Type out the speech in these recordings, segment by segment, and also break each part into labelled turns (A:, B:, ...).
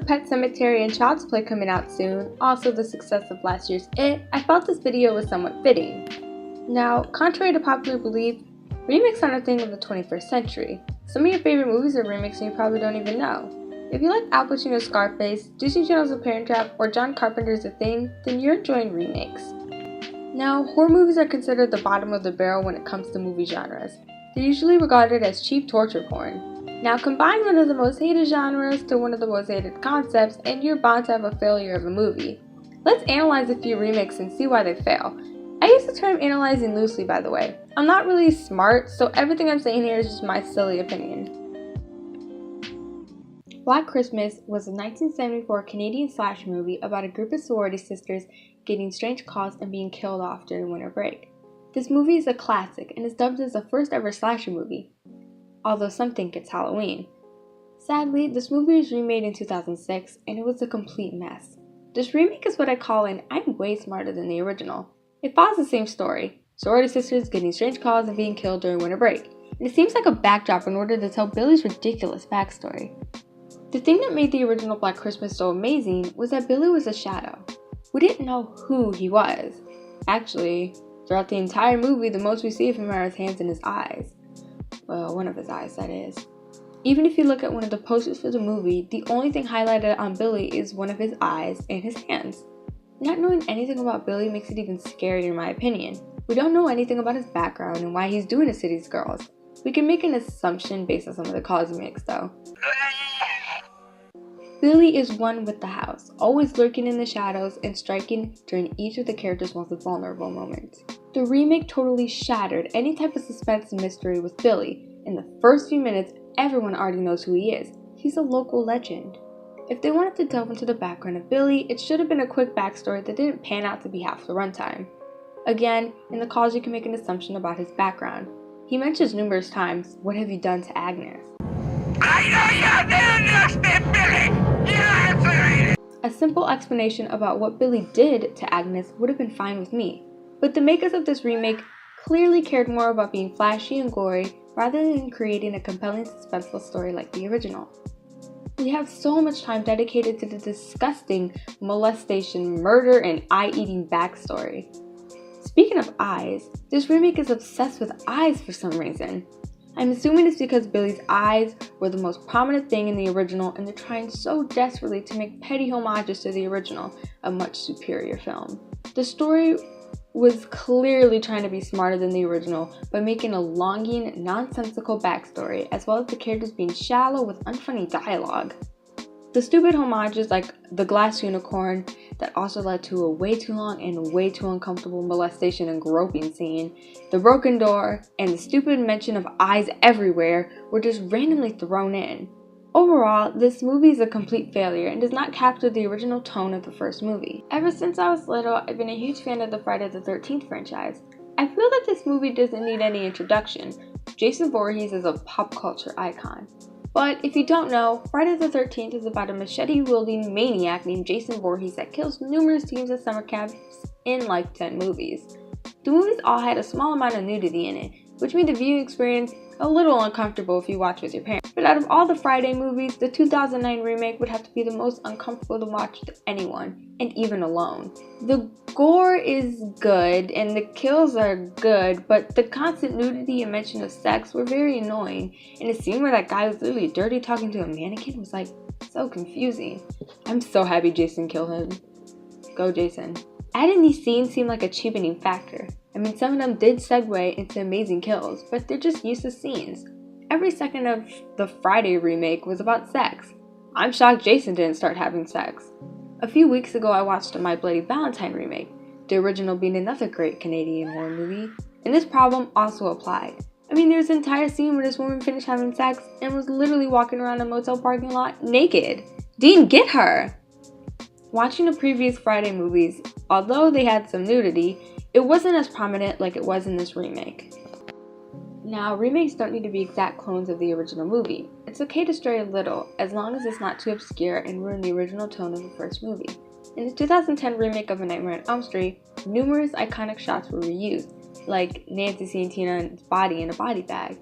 A: Pet Sematary and Child's Play coming out soon, also the success of last year's It, I felt this video was somewhat fitting. Now, contrary to popular belief, remakes aren't a thing of the 21st century. Some of your favorite movies are remakes and you probably don't even know. If you like Al Pacino's Scarface, Disney Channel's The Parent Trap, or John Carpenter's The Thing, then you're enjoying remakes. Now, horror movies are considered the bottom of the barrel when it comes to movie genres. They're usually regarded as cheap torture porn. Now, combine one of the most hated genres to one of the most hated concepts, and you're bound to have a failure of a movie. Let's analyze a few remakes and see why they fail. I use the term analyzing loosely, by the way. I'm not really smart, so everything I'm saying here is just my silly opinion. Black Christmas was a 1974 Canadian slasher movie about a group of sorority sisters getting strange calls and being killed off during winter break. This movie is a classic and is dubbed as the first ever slasher movie, although some think it's Halloween. Sadly, this movie was remade in 2006 and it was a complete mess. This remake is what I call an I'm way smarter than the original. It follows the same story, sorority sisters getting strange calls and being killed during winter break, and it seems like a backdrop in order to tell Billy's ridiculous backstory. The thing that made the original Black Christmas so amazing was that Billy was a shadow. We didn't know who he was. Actually, throughout the entire movie, the most we see of him are his hands and his eyes. Well, one of his eyes, that is. Even if you look at one of the posters for the movie, the only thing highlighted on Billy is one of his eyes and his hands. Not knowing anything about Billy makes it even scarier in my opinion. We don't know anything about his background and why he's doing this to these girls. We can make an assumption based on some of the calls he makes though. Billy is one with the house, always lurking in the shadows and striking during each of the characters' most vulnerable moments. The remake totally shattered any type of suspense and mystery with Billy. In the first few minutes, everyone already knows who he is. He's a local legend. If they wanted to delve into the background of Billy, it should have been a quick backstory that didn't pan out to be half the runtime. Again, in the calls you can make an assumption about his background. He mentions numerous times, "What have you done to Agnes?" A simple explanation about what Billy did to Agnes would have been fine with me, but the makers of this remake clearly cared more about being flashy and gory rather than creating a compelling suspenseful story like the original. We have so much time dedicated to the disgusting molestation, murder, and eye-eating backstory. Speaking of eyes, this remake is obsessed with eyes for some reason. I'm assuming it's because Billy's eyes were the most prominent thing in the original and they're trying so desperately to make petty homages to the original, a much superior film. The story was clearly trying to be smarter than the original by making a longing, nonsensical backstory, as well as the characters being shallow with unfunny dialogue. The stupid homages like the glass unicorn that also led to a way too long and way too uncomfortable molestation and groping scene, the broken door, and the stupid mention of eyes everywhere were just randomly thrown in. Overall, this movie is a complete failure and does not capture the original tone of the first movie. Ever since I was little, I've been a huge fan of the Friday the 13th franchise. I feel that this movie doesn't need any introduction. Jason Voorhees is a pop culture icon. But if you don't know, Friday the 13th is about a machete-wielding maniac named Jason Voorhees that kills numerous teens at summer camps in like 10 movies. The movies all had a small amount of nudity in it, which made the viewing experience a little uncomfortable if you watch with your parents. But out of all the Friday movies, the 2009 remake would have to be the most uncomfortable to watch to anyone, and even alone. The gore is good, and the kills are good, but the constant nudity and mention of sex were very annoying, and the scene where that guy was literally dirty talking to a mannequin was like, so confusing. I'm so happy Jason killed him. Go Jason. Adding these scenes seemed like a cheapening factor. I mean, some of them did segue into amazing kills, but they're just useless scenes. Every second of the Friday remake was about sex. I'm shocked Jason didn't start having sex. A few weeks ago I watched a My Bloody Valentine remake, the original being another great Canadian horror movie, and this problem also applied. I mean, there's an entire scene where this woman finished having sex and was literally walking around a motel parking lot naked. Dean, get her! Watching the previous Friday movies, although they had some nudity, it wasn't as prominent like it was in this remake. Now, remakes don't need to be exact clones of the original movie. It's okay to stray a little, as long as it's not too obscure and ruin the original tone of the first movie. In the 2010 remake of A Nightmare on Elm Street, numerous iconic shots were reused, like Nancy seeing Tina's body in a body bag.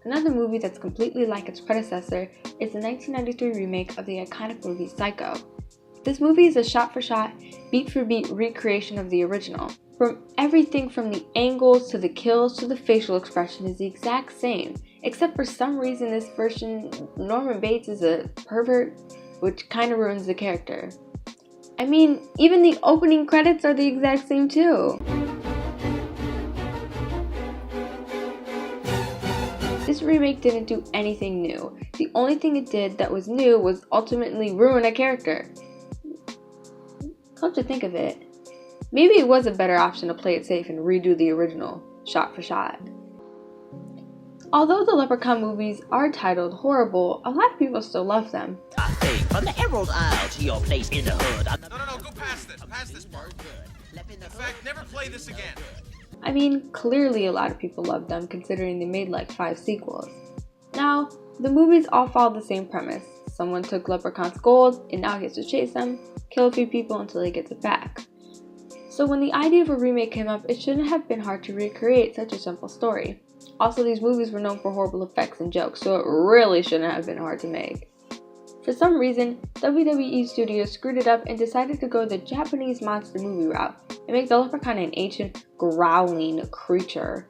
A: Another movie that's completely like its predecessor is the 1993 remake of the iconic movie Psycho. This movie is a shot-for-shot, beat-for-beat recreation of the original. Everything from the angles to the kills to the facial expression is the exact same, except for some reason this version, Norman Bates is a pervert, which kind of ruins the character. I mean, even the opening credits are the exact same too. This remake didn't do anything new. The only thing it did that was new was ultimately ruin a character. Come to think of it, maybe it was a better option to play it safe and redo the original, shot for shot. Although the Leprechaun movies are titled horrible, a lot of people still love them.
B: From the Emerald Isle to your place in the hood.
C: No, go past this part. In fact, never play this again.
A: I mean, clearly a lot of people love them considering they made like 5 sequels. Now, the movies all follow the same premise. Someone took Leprechaun's gold and now he has to chase them, kill a few people until he gets it back. So when the idea of a remake came up, it shouldn't have been hard to recreate such a simple story. Also, these movies were known for horrible effects and jokes, so it really shouldn't have been hard to make. For some reason, WWE Studios screwed it up and decided to go the Japanese monster movie route and make the Leprechaun an ancient, growling creature.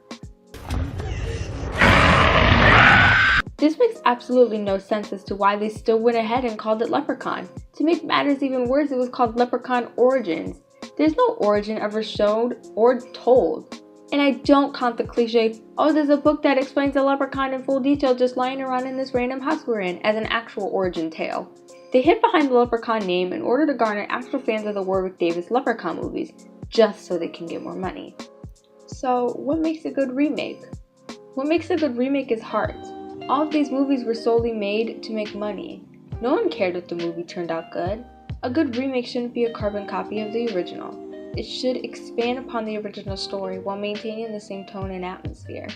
A: This makes absolutely no sense as to why they still went ahead and called it Leprechaun. To make matters even worse, it was called Leprechaun Origins. There's no origin ever showed or told. And I don't count the cliche, oh, there's a book that explains the Leprechaun in full detail just lying around in this random house we're in, as an actual origin tale. They hid behind the Leprechaun name in order to garner actual fans of the Warwick Davis Leprechaun movies, just so they can get more money. So, what makes a good remake? What makes a good remake is heart. All of these movies were solely made to make money. No one cared if the movie turned out good. A good remake shouldn't be a carbon copy of the original. It should expand upon the original story while maintaining the same tone and atmosphere.